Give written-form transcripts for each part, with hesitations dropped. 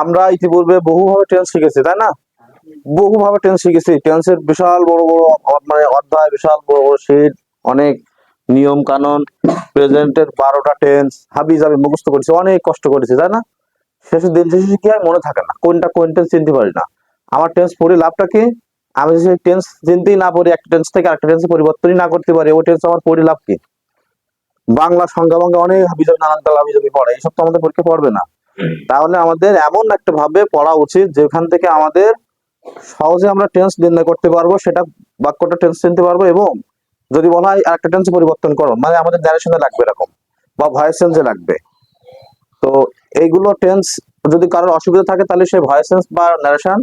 আমরা ইতিপূর্বে বহুভাবে টেন্স শিখেছি, তাই না? বহুভাবে টেন্স শিখেছি। টেন্সের বিশাল বড় বড় মানে অধ্যায়, বিশাল বড় বড় শীট, অনেক নিয়ম কানুন, প্রেজেন্টের 12টা টেন্স হাবি জাবি মুখস্থ করেছি, অনেক কষ্ট করেছি, তাই না? শেষে দিন শেষে কি হয়, মনে থাকে না কোনটা কোন টেন্স চিনতে পারি না। আমার টেন্স পড়ে লাভটা কি? আমি যদি টেন্স চিনতেই না পারি, একটা টেন্স থেকে আরেকটা টেন্সে পরিবর্তনই না করতে পারি, ওই টেন্স আমার পড়ে লাভ কি? বাংলা সংজ্ঞা বাংলা অনেক হাবিজাবি, নানান কাল হাবিজাবি পড়ে, এইসব তো আমাদের পরীক্ষা পড়বে না। তাহলে আমাদের এমন একটা ভাবে পড়া উচিত যেখান থেকে আমাদের সহজে আমরা টেন্স নির্ণয় করতে পারবো, সেটা বাক্যটা টেন্স চিনতে পারবো, এবং যদি বলা হয় আরেকটা টেন্স পরিবর্তন করো, মানে আমাদের ন্যারেশনে লাগবে এরকম, বা ভয়েস চেঞ্জে লাগবে। তো এইগুলো টেন্স যদি কারোর অসুবিধা থাকে, তাহলে সে ভয়েস চেঞ্জ বা ন্যারেশন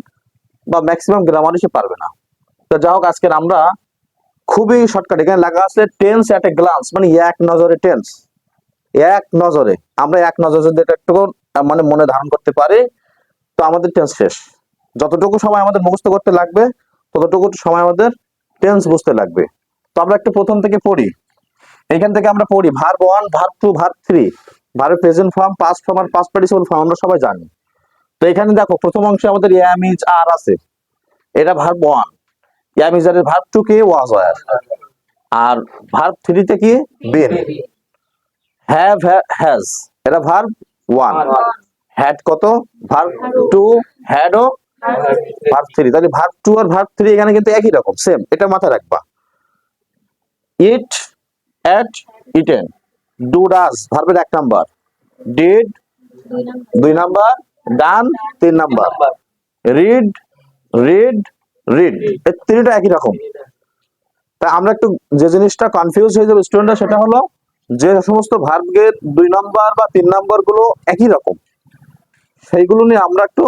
বা ম্যাক্সিমাম গ্রামারই সে পারবে না। তো যাই হোক, আজকের আমরা খুবই শর্টকাট, এখানে লেখা আছে টেন্স এট এ গ্লান্স, মানে এক নজরে টেন্স। এক নজরে আমরা এক নজরে যদি এটা একটু মানে মনে ধারণ করতে পারি, তো আমাদের টেন্স শেষ। যতটুকু সময় আমাদের মুখস্থ করতে লাগবে, ততটুকু সময় আমাদের টেন্স বুঝতে লাগবে। তো আমরা একটু প্রথম থেকে পড়ি। এইখান থেকে আমরা পড়ি verb 1, verb 2, verb 3, verb present form, past form আর পাস্ট পার্টিসিপল ফর্ম আমরা সবাই জানি। তো এখানে দেখো প্রথম অংশে আমাদের এম ইজ আর আছে, এটা ভার্ব 1। এম ইজ আর এর ভার্ব 2 কি ওয়াজ ওয়্যার, আর ভার্ব 3 তে কি বিন। হ্যাভ হ্যাজ, এটা ভার্ব 1। হ্যাড কত? ভার্ব 2। হ্যাড ও ভার্ব 3। তাহলে ভার্ব 2 আর ভার্ব 3 এখানে কিন্তু একই রকম, সেম, এটা মাথায় রাখবা। ইট, এট, ইটেন। ডু ডাজ ভার্বের 1 number, did 2 number, done 3 number, read, read, read, এই তিনটা একই রকম। তা আমরা একটু যে জিনিসটা কনফিউজ হয়ে যাবে স্টুডেন্টরা, সেটা হলো যে সমস্ত ভার্বের 2 নাম্বার বা 3 নাম্বার গুলো একই রকম, সেইগুলো নিয়ে আমরা একটু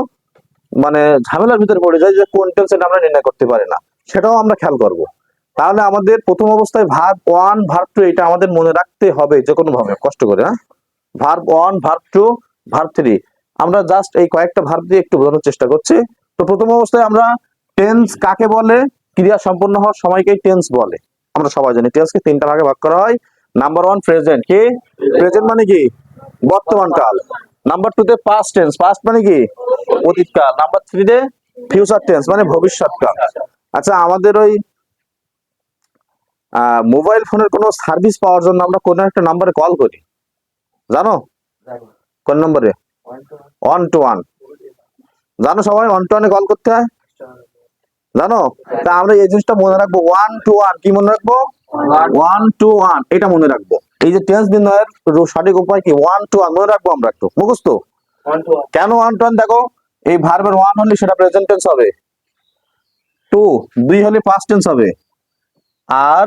মানে ঝামেলার ভিতরে পড়ে যাই, যে কোন টেন্স এটা আমরা নির্ণয় করতে পারি না, সেটাও আমরা খেয়াল করব। তাহলে আমাদের প্রথম অবস্থায় ভার্ব 1, ভার্ব 2 এটা আমাদের মনে রাখতে হবে যে কোনো ভাবে কষ্ট করে, হ্যাঁ? ভার্ব 1, ভার্ব 2, ভার্ব 3, আমরা জাস্ট এই কয়েকটা ভার্ব দিয়ে একটু বোঝানোর চেষ্টা করছি। তো প্রথম অবস্থায় আমরা টেন্স কাকে বলে? ক্রিয়া সম্পন্ন হওয়ার সময়কেই টেন্স বলে। আমরা সবাই জানি টেন্সকে 3টা ভাগে ভাগ করা হয়। নাম্বার 1 প্রেজেন্ট, কি প্রেজেন্ট মানে কি বর্তমান কাল। নাম্বার 2 তে পাস্ট টেন্স, পাস্ট মানে কি অতীতকাল। নাম্বার 3 তে ফিউচার টেন্স মানে ভবিষ্যৎকাল। আচ্ছা, আমাদের ওই মোবাইল ফোনের কোনো সার্ভিস পাওয়ার জন্য আমরা কোন একটা নাম্বারে কল করি, জানো? কোন নম্বরে? 121। জানো সবাই 121 কল করতে হয়, জানো? তা আমরা এই জিনিসটা মনে রাখবো, 121 কি মনে রাখবো? 121 এটা মনে রাখবো। এই যে টেন্স নির্ণয়ের সঠিক উপায় কি, 121 মনে রাখবো আমরা একটু মুখস্থ। কেন 121? দেখো, এই ভার্বের 1 হলে সেটা প্রেজেন্ট টেন্স হবে, 2 হলে পাস্ট টেন্স হবে, আর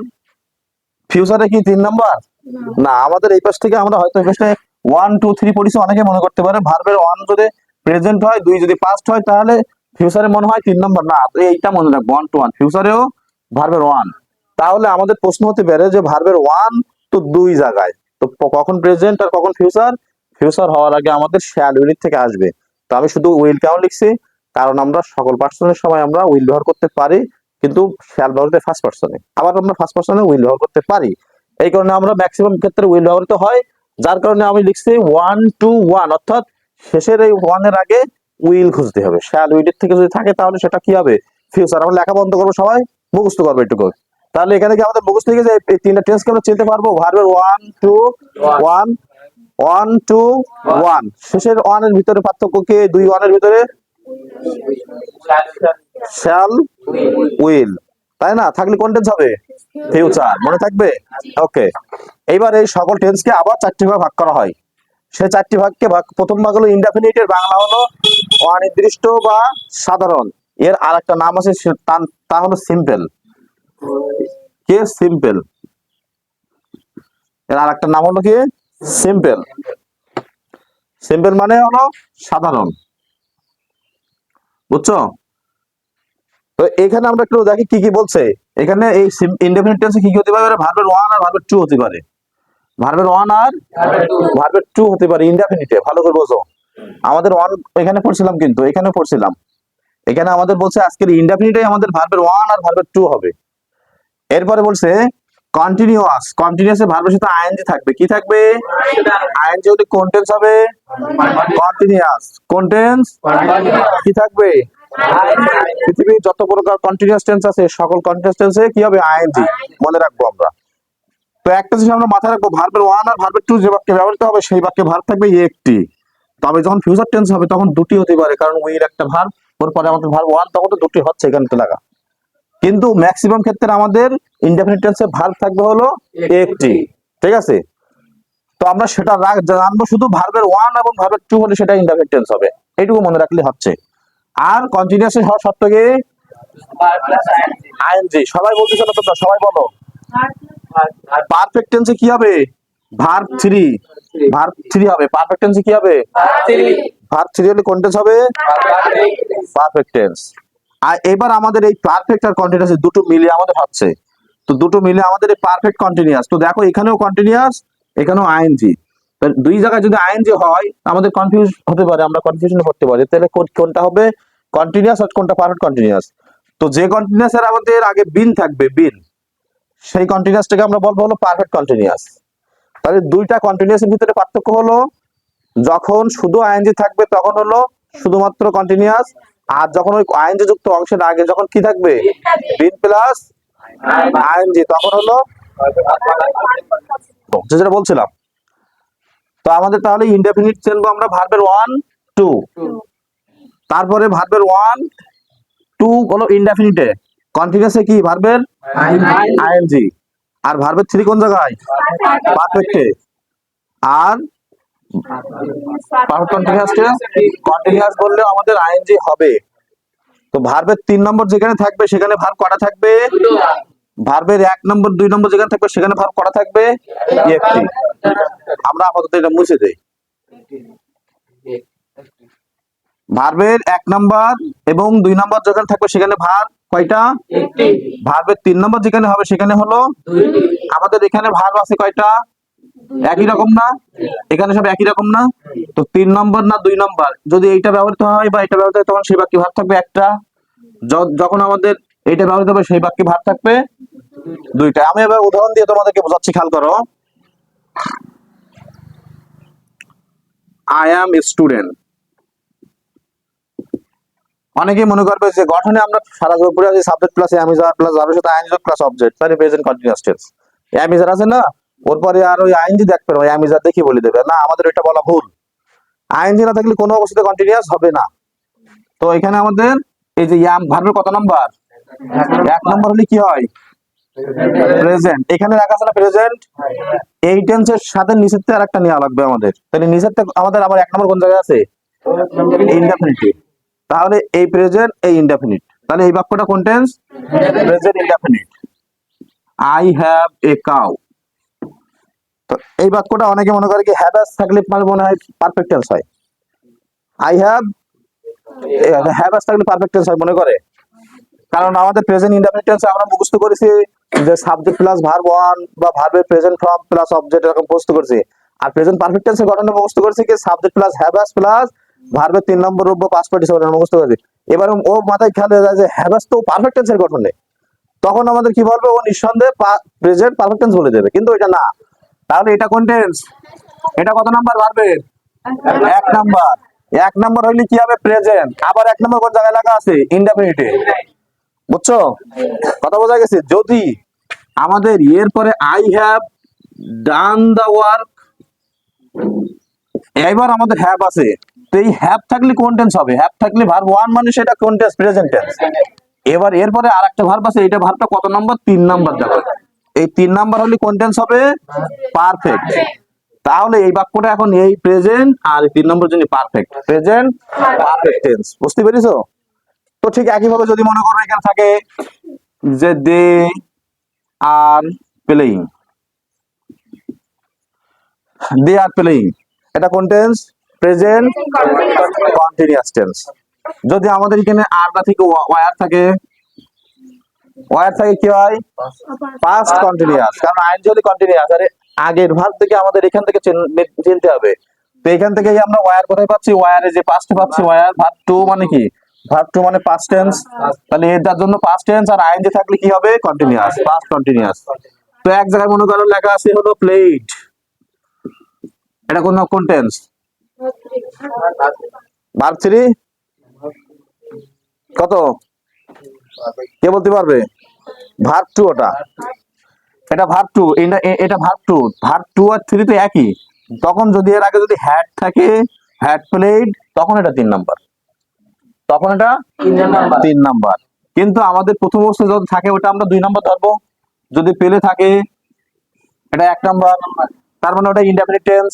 ফিউচারে কি 3 নাম্বার না। আমাদের এই পাশ থেকে আমরা হয়তো এই পাশে 1 2 3 পড়েছি, অনেকে মনে করতে পারে ভার্বের 1 যদি প্রেজেন্ট হয়, 2 যদি পাস্ট হয়, তাহলে ফিউচারে মনে হয় 3 নাম্বার। না, তো এইটা মনে রাখবো 121 ফিউচারেও ভার্বের 1। তাহলে আমাদের প্রশ্ন হতে পারে যে ভার্বের 1 তো 2 জায়গায়, তো কখন প্রেজেন্ট আর কখন ফিউচার? ফিউচার হওয়ার আগে আমাদের শ্যাল উইল থেকে আসবে। তো আমি শুধু উইল কেন লিখছি, কারণ আমরা সকল পার্সনের সময় আমরা উইল ব্যবহার করতে পারি, কিন্তু শ্যাল ব্যবহৃত ফার্স্ট পার্সনে, আবার আমরা ফার্স্ট পার্সনে উইল ব্যবহার করতে পারি। এই কারণে আমরা ম্যাক্সিমাম ক্ষেত্রে উইল ব্যবহৃত হয়, যার কারণে আমি লিখছি 121, অর্থাৎ শেষের এই 1 এর আগে উইল খুঁজতে হবে। শ্যাল উইল এর থেকে যদি থাকে তাহলে সেটা কি হবে? ফিউচার। আমরা লেখা বন্ধ করবো, সবাই মুখস্থ করবো এটুকু। তাহলে এখানে কি আমাদের মুখস্থ হয়ে গেছে? এই 3টা টেন্সকে আমরা চিনতে পারবো, ভার্বের 1 2 1, 1 2 1। শেষের 1 এর ভিতরে পার্থক্য কি? 2 1 এর ভিতরে শ্যাল উইল, তাই না? থাকলে কোন টেন্স হবে? ফিউচার। মনে থাকবে? ওকে। এইবার এই সকল টেন্সকে আবার 4টি ভাগে ভাগ করা হয়। সেই 4টি ভাগকে প্রথম ভাগ হলো ইনডেফিনিট, এর বাংলা হলো অনির্দিষ্ট বা সাধারণ। এর আরেকটা নাম আছে, তা হলো সিম্পল। কি? সিম্পল। এর আরেকটা নাম হলো কি? সিম্পল। সিম্পল মানে হলো সাধারণ, বুঝছো? তো এখানে আমরা একটু দেখি কি কি বলছে। এখানে এই ইনডেফিনিট টেন্সে কি কি হতে পারে? ভার্বের 1 আর ভার্বের 2 হতে পারে। ভার্বের 1 আর ভার্বের 2 হতে পারে ইনডেফিনিটে। ভালো করে বোঝো, আমাদের 1 এখানে পড়ছিলাম, কিন্তু এখানে পড়ছিলাম। এখানে আমাদের বলছে আজকের ইনডেফিনিটে আমাদের ভার্বের 1 আর ভার্বের 2 হবে। এরপরে বলছে কন্টিনিউয়াস, কন্টিনিউয়াসে ভার্বের সাথে আইএনজি থাকবে, কি থাকবে? আইএনজি হলে কোন টেন্স হবে? কন্টিনিউয়াস। কোন টেন্স? কি থাকবে? পৃথিবীর যত প্রকার কন্টিনিউয়াস টেন্স আছে সকল কন্টিনিউয়াস টেন্সে কি হবে? আইএনজি। মনে রাখবো আমরা। তো একটা জিনিস আমরা মাথায় রাখবো, ভার্বের ওয়ান আর ভার্বের টু যে বাক্যে ব্যবহৃত হবে সেই বাক্যে ভার্ব থাকবে একটি। তবে যখন ফিউচার টেন্স হবে তখন দুটি হতে পারে, কারণ উইল একটা ভার্ব, ওর পরে আমাদের ভার্ব ওয়ান, তখন তো দুটি হচ্ছে এখানে তো লাগা। কিন্তু ম্যাক্সিমাম ক্ষেত্রে আমাদের ইনডেফিনিট টেন্সে ভার্ব থাকবে হলো একটি। ঠিক আছে, তো আমরা সেটা জানবো শুধু ভার্বের ওয়ান এবং ভার্বের টু হলে সেটা ইনডেফিনিট টেন্স হবে, এইটুকু মনে রাখলে হচ্ছে। আর কন্টিনিউয়াস হওয়ার শর্ত কি? আইএনজি। সবাই বলতেছে না তোমরা, সবাই বলো। পারফেক্ট টেন্সে কি হবে? Verb three. ভার্ব থ্রি হবে। পারফেক্ট টেন্সে কি হবে? ভার্ব থ্রি হলে কোন টেন্স হবে? Perfect tense. আর এবার আমাদের এই পারফেক্ট আর কন্টিনিউয়াস দুটো মিলিয়ে আমাদের হচ্ছে, তো দুটো মিলে আমাদের এই পারফেক্ট কন্টিনিউয়াস। তো দেখো এখানেও কন্টিনিউয়াস, এখানেও আইএনজি। দুই জায়গায় যদি আইএনজি হয় আমাদের কনফিউজ হতে পারে, আমরা কনফিউশনে পড়তে পারি, তাহলে কোনটা হবে কন্টিনিউয়াস আর কোনটা পারফেক্ট কন্টিনিউয়াস? তো যে কন্টিনিউয়াস এর আমাদের আগে বিন থাকবে, বিন, সেই কন্টিনিউয়াসটাকে আমরা বলবো হলো পারফেক্ট কন্টিনিউয়াস। তাহলে দুইটা কন্টিনিউয়াসের ভিতরে পার্থক্য হলো যখন শুধু আইএনজি থাকবে তখন হলো শুধুমাত্র কন্টিনিউয়াস, আর যখন ওই আইএনজি যুক্ত অংশের আগে যখন কি থাকবে? বিন প্লাস আইএনজি, তখন হলো যেটা বলছিলাম। তো আমাদের তাহলে ইনডেফিনিট চেনবো আমরা ভার্বের ওয়ান টু, তারপরে ভার্বের ওয়ান টু হলো ইনডেফিনিটে, কন্টিনিউয়াসে কি ভার্বের আইএনজি, আর ভার্বের থ্রি কোন জায়গায়? পারফেক্টে। আর পারফেক্ট কন্টিনিউয়াস বললে আমাদের আইএনজি হবে। তো ভার্বের 3 নম্বর যেখানে থাকবে সেখানে ভার্ব কটা থাকবে? ভার্বের 1 নম্বর 2 নম্বর যেখানে থাকবে সেখানে ভার্ব কটা থাকবে? একটি। আমরা আপাতত এটা মুছে দেই। ভার্বের 1 নম্বর এবং 2 নম্বর যেখানে থাকবে সেখানে ভার্ব কয়টা? একটি। ভার্বের 3 নম্বর যেখানে হবে সেখানে হলো দুইটি। আমাদের এখানে ভার্ব আছে কয়টা? একই রকম না? এখানে সব একই রকম না? তো 3 নম্বর না 2 নম্বর যদি এইটা ব্যবহৃত হয় বা এটা ব্যবহৃত হয় তখন সেই বাক্যে ভার্ব থাকবে একটা, যখন আমাদের এইটা ব্যবহৃত হবে সেই বাক্যে ভার্ব থাকবে দুইটা। আমি এবার উদাহরণ দিয়ে তোমাদেরকে বোঝাচ্ছি, খেয়াল করো। I am a student. অনেকেই মনে করবে যে গঠনে আমরা সারা জীবন পড়ে আছি সাবজেক্ট প্লাস অ্যামিজার প্লাস ভার্বের সাথে আইএনজি প্লাস অবজেক্ট, তাহলে প্রেজেন্ট কন্টিনিউয়াস টেন্স। অ্যামিজার আছে না, ওর পরে আর ওই আইএনজি দেখবে না, ওই অ্যামিজার দেখি বলে দেবে না, আমাদের এটা বলা ভুল। আইএনজি না থাকলে কোনো অবস্থাতে কন্টিনিউয়াস হবে না। তো এখানে আমাদের এই যে অ্যাম ভার্বের কত নাম্বার? 1 নম্বর হলে কি হয়? প্রেজেন্ট। এখানে রাখা আছে না প্রেজেন্ট, এই টেন্সের সাথে নিচেরতে আরেকটা নেওয়া লাগবে আমাদের। তাহলে নিচেরতে আমাদের আবার 1 নম্বর কোন জায়গায় আছে? ইনডেফিনিটিভ। তাহলে এই প্রেজেন্ট, এই ইনডেফিনিট, তাহলে এই বাক্যটা কোন tense? Present indefinite. I have a cow. তো এই বাক্যটা অনেকে মনে করে কি হ্যাভ হ্যাজ থাকলে মনে হয় পারফেক্ট টেন্স হয়। আই হ্যাভ হ্যাজ থাকলে পারফেক্ট টেন্স হয় মনে করে, কারণ আমাদের প্রেজেন্ট ইনডেফিনিট টেন্সে আমরা মুখস্থ করেছি যে সাবজেক্ট প্লাস ভার্ব ওয়ান বা ভার্বের প্রেজেন্ট ফর্ম প্লাস অবজেক্ট এরকম মুখস্থ করেছি। আর প্রেজেন্ট পারফেক্ট টেন্সের গঠনে মুখস্থ করেছি কি subject plus have has plus ভার্বের 3 নম্বর রূপ বা পাস্ট পার্টিসিপল মুখস্থ করেছি। এবার ও মাথায় খেয়াল হয়ে যায় যে হ্যাভ হ্যাজ তো পারফেক্ট টেন্সের গঠনে, তখন আমাদের কি বলবে? ও নিঃসন্দেহে প্রেজেন্ট পারফেক্ট টেন্স বলে দেবে, কিন্তু এটা না। তাহলে এটা কোন টেন্স? এটা কত নাম্বার ভার্বের? 1 নাম্বার। 1 নাম্বার হইলে কি হবে? প্রেজেন্ট। আবার 1 নাম্বার কোন জায়গায় লাগা আছে? ইনডেফিনিটে। বুঝছো? কথা বোঝা গেছে? যদি আমাদের এর পরে I have done the work, এবার আমাদের হ্যাভ আছে, তো এই হ্যাভ থাকলে কোন টেন্স হবে? হ্যাভ থাকলে ভার্ব ওয়ান মানে সেটা কোন টেন্স? Present tense. এবার এরপরে আরেকটা ভার্ব আছে, এটা ভার্বটা কত নাম্বার? 3 নাম্বার। দেখো এই 3 নাম্বার হলে কোন টেন্স হবে? পারফেক্ট। তাহলে এই বাক্যটা এখন এই প্রেজেন্ট আর 3 নম্বর জন্য পারফেক্ট, প্রেজেন্ট পারফেক্ট টেন্স। বুঝতে পেরেছো? তো ঠিক একই ভাবে যদি মনে করো এখানে থাকে যে দে are playing, they are playing, এটা কোন টেন্স? Present continuous tense. যদি আমাদের এখানে আর না থেকে ওয়ার থাকে, ওয়ার থাকে কি হয়? পাস্ট কন্টিনিউয়াস, কারণ আইএনজি হলে কন্টিনিউয়াস, আর আগের ভার্ব থেকে আমাদের এখান থেকে চিনতে হবে। তো এখান থেকে আমরা ওয়ার কোথায় পাচ্ছি? ওয়ারে যে পাস্টে পাচ্ছি, ওয়ার ভার্ব টু মানে কি? ভার্ব টু মানে পাস্ট টেন্স, তাহলে এটার জন্য পাস্ট টেন্স, আর আইএনজি থাকলে কি হবে? Continuous, past continuous. তো এক জায়গায় মনে করো লেখা আছে হলো প্লেট, এটা কোন টেন্স? ভার্ব 3 কত কে বলতে পারবে? ভার্ব 2 ওটা, এটা ভার্ব 2, এটা ভার্ব 2, ভার্ব 2 আর 3 তো একই। তখন যদি এর আগে যদি হ্যাড থাকে, হ্যাড প্লেড, তখন এটা 3 নাম্বার, তখন এটা 3 নাম্বার। কিন্তু আমাদের প্রথম অবস্থায় যদি থাকে ওটা আমরা 2 নাম্বার ধরবো, যদি পেলে থাকে এটা 1 নাম্বার, তার মানে ওটা ইনডেফিনিট টেন্স।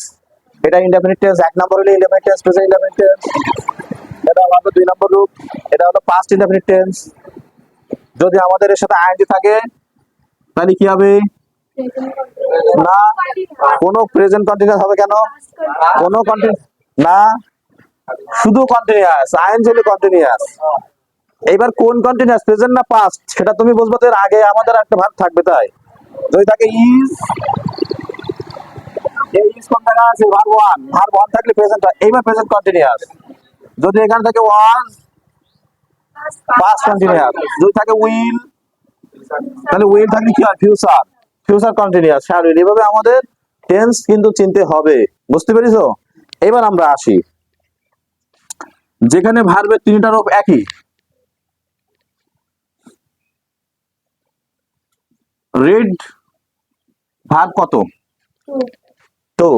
এটা ইনডেফিনিট টেন্স, 1 নাম্বার হলে indefinite tense, present indefinite tense. এটা আমাদের 2 নাম্বার রূপ, এটা হলো পাস্ট ইনডেফিনিট টেন্স। যদি আমাদের এর সাথে আইএনজি থাকে তাহলে কি হবে? না, কোনো প্রেজেন্ট কন্টিনিউয়াস হবে কেন? কোনো কন্টিনিউয়াস না, শুধু কন্টিনিউয়াস, আইএনজি হলে কন্টিনিউয়াস। এইবার কোন কন্টিনিউয়াস, প্রেজেন্ট না পাস্ট, সেটা তুমি বুঝবে। তো এর আগে আমাদের একটা ভার্ব থাকবে, তাই যদি থাকে ইজ, এই ইজ কোন জায়গা আছে? ভার্ব 1, ভার্ব 1 থাকলে প্রেজেন্ট হয়। এইবার প্রেজেন্ট কন্টিনিউয়াস, যদি এখানে থাকে ওয়াজ, পাস্ট কন্টিনিউয়াস। যদি থাকে উইল, তাহলে উইল থাকলে কি হয়? Future, future continuous, shall will. এভাবে আমাদের টেন্স কিন্তু চিনতে হবে, বুঝতে পেরেছো? এবার আমরা আসি যেখানে ভার্বের 3টা রূপ একই। রিড ভার্ব কত? তো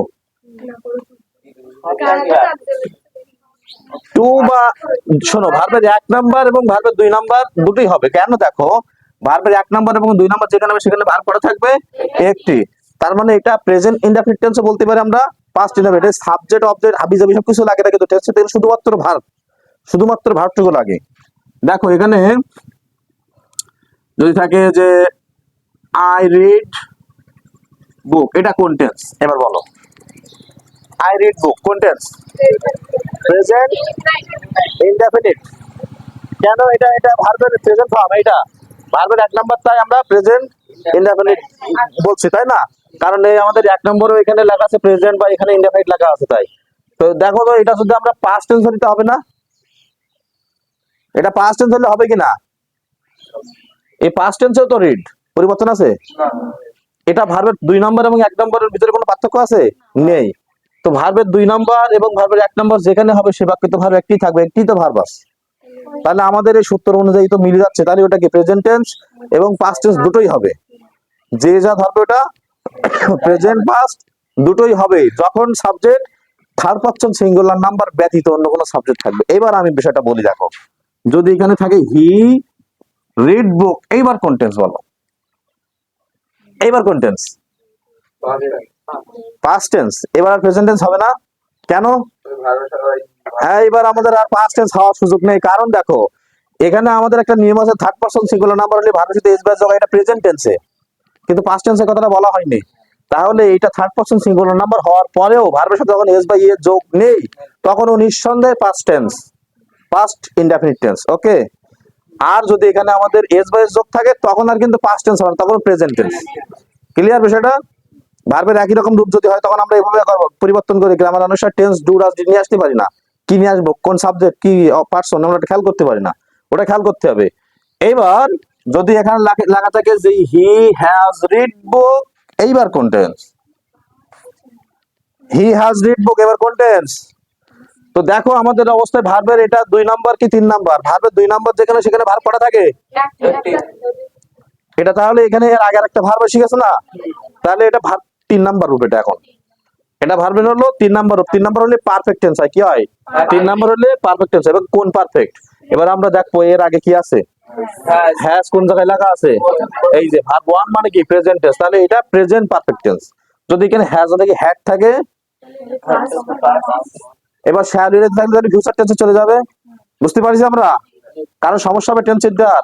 2 বা শোনো, ভার্বের 1 নাম্বার এবং ভার্বের 2 নাম্বার দুটোই হবে। কেন? দেখো, ভার্বের 1 নাম্বার এবং 2 নাম্বার যেখানে হবে সেখানে ভার্ব কটা থাকবে? একটি। তার মানে এটা প্রেজেন্ট ইনডেফিনিট টেন্সও বলতে পারি আমরা, পাস্ট ইনডেফিনিট। সাবজেক্ট অবজেক্ট হাবি জাবি সবকিছু লাগে থাকে, তো টেন্সে শুধুমাত্র ভার্ব, শুধুমাত্র ভার্বটুকু লাগে। দেখো এখানে যদি থাকে যে আই রিড বুক, এটা কোন টেন্স? এবার বলো, আই রিড বুক কোন টেন্স? Present indefinite. কেন? এটা এটা ভার্বের প্রেজেন্ট ফর্ম, এটা ভার্বের 1 নাম্বার, তাই আমরা প্রেজেন্ট ইনডেফিনিট বলছি, তাই না? কারণ এই আমাদের 1 নম্বরও এখানে লেখা আছে প্রেজেন্ট, বা এখানে ইনডেফিনিট লেখা আছে। তাই তো দেখো তো, এটা যদি আমরা পাস্ট টেন্স নিতে হবে না? এটা পাস্ট টেন্স হলে হবে কিনা? এই পাস্ট টেন্সেও তো রিড পরিবর্তন আছে। এটা ভার্বের 2 নাম্বার এবং 1 নম্বরের ভিতরে কোনো পার্থক্য আছে? নেই। তো ভার্বের 2 নাম্বার এবং ভার্বের 1 নাম্বার যেখানে হবে সে বাক্যে তো ভার্ব একটি থাকবে, একটি তো ভার্ব আছে। তাহলে আমাদের এই সূত্র অনুযায়ী তো মিলে যাচ্ছে। তাহলে ওটা কি প্রেজেন্ট টেন্স এবং পাস্ট টেন্স দুটোই হবে, যে যা ধরবে ওটা প্রেজেন্ট পাস্ট দুটোই হবে, যখন subject third person singular number ব্যতীত অন্য কোনো সাবজেক্ট থাকবে। এবার আমি বিষয়টা বলি, দেখো যদি এখানে থাকে হি রিড বুক, এইবার কোন টেন্স বলো? এইবার কোন টেন্স? Past tense. এবার আর প্রেজেন্ট টেন্স হবে না, কেন? হ্যাঁ, এবার আমাদের আর পাস্ট টেন্স হওয়ার সুযোগ নেই। কারণ দেখো এখানে আমাদের একটা নিয়ম আছে, থার্ড পারসন সিঙ্গুলার নাম্বার হলে ভার্বের সাথে এস বাই যোগ, এটা প্রেজেন্ট টেন্সে, কিন্তু পাস্ট টেন্সের কথাটা বলা হয়নি। তাহলে এটা থার্ড পারসন সিঙ্গুলার নাম্বার হওয়ার পরেও ভার্বের সাথে যখন এস বাই এ যোগ নেই, তখন ও নিঃসন্দেহে past tense, past indefinite tense. Okay. আর যদি এখানে আমাদের এস বাই যোগ থাকে তখন আর কিন্তু পাস্ট টেন্স হবে না, তখন প্রেজেন্ট টেন্স। ক্লিয়ার বিষয়টা? ভার্বের একই রকম রূপ যদি হয় তখন আমরা এইভাবে পরিবর্তন করে গ্রামার অনুসারে টেন্স ডু ডাজ নিয়ে আসতে পারি না। কি নিয়ে আসবো, কোন সাবজেক্ট কি পার্সন, আমরা খেয়াল করতে পারি না, ওটা খেয়াল করতে হবে। এইবার যদি এখানে লেখা থাকে যে হি হ্যাজ রিড বুক, এইবার কোন টেন্স? হি হ্যাজ রিড বুক, এবার কোন টেন্স? তো দেখো আমাদের অবস্থায় ভার্বের এটা 2 নাম্বার কি 3 নাম্বার? ভার্বের 2 নাম্বার যেখানে সেখানে ভার্ব কটা থাকে? এটা তাহলে এখানে এর আগে একটা ভার্ব এসে গেছে না, তাহলে এটা ভার্ব 3 নাম্বার রূপ। এটা এখন এটা ভার্বের হলো 3 নাম্বার রূপ। 3 নাম্বার হলে পারফেক্ট টেন্স হয়। কি হয়? 3 নাম্বার হলে পারফেক্ট টেন্স। এবং কোন পারফেক্ট? এবার আমরা দেখবো এর আগে কি আছে। হ্যাজ কোন জায়গায় লেখা আছে? এই যে ভার্ব 1 মানে কি প্রেজেন্ট টেন্স, তাহলে এটা প্রেজেন্ট পারফেক্ট টেন্স। যদি এখানে হ্যাজ না থাকে হ্যাড থাকে, এবার শ্যাল উইল থাকলে ফিউচার টেন্সে চলে যাবে। বুঝতে পারছি আমরা? কারণ সমস্যা হবে টেন্সের দেওয়ার।